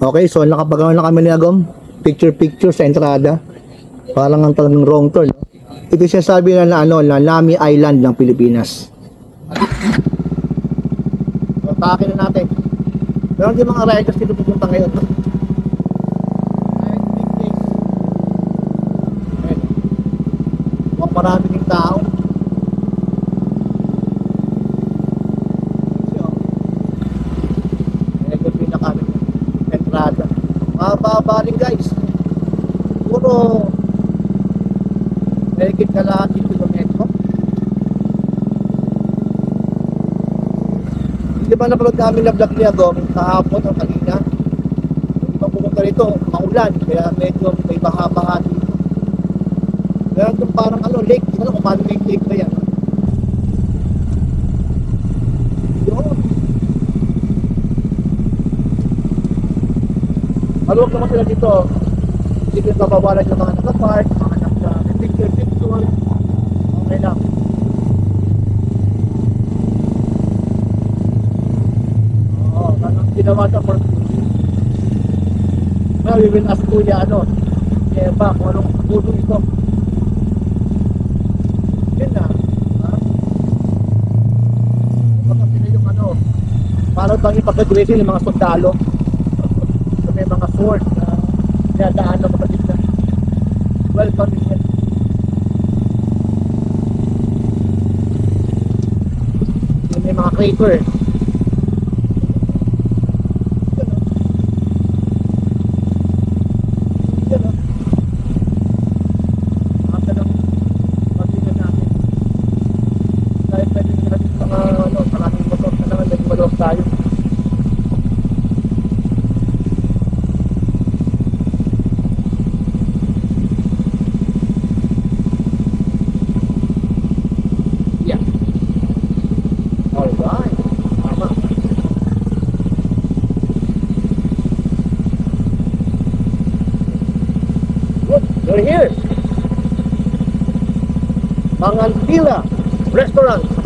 Okay, so nakapagawa na kami ni Agom. Picture sa entrada. Parang ang talagang wrong turn. Ito siya sabi na na Nami Island ng Pilipinas. So, takin na natin. Meron din mga riders dito pupunta ngayon. Marami ng tao. Ito pinaka entrada. Mababa rin guys. Puro mahigit na lahat yung kilometro. Hindi ba napalod namin na vlog niya kahapon o kanina? Hindi pa pumunta rito, maulan. Kaya medyo may baha-baha dito. Meron itong parang lake. Hindi ko alam kung paano lake ba yan. Yun. Maluwag naman sila dito. Hindi ko nababawalan yung mga nakapark, mga naka-picture. Okay lang. Oo, parang ginawa sa for well, we will ask Kuya Eva, kung anong puto ito. Parang bang ipag-graduation yung mga sundalo. So, may mga sword na dinadaan ng mga dito. Welcome in. May mga crater. We're here. Mangantila Restaurant.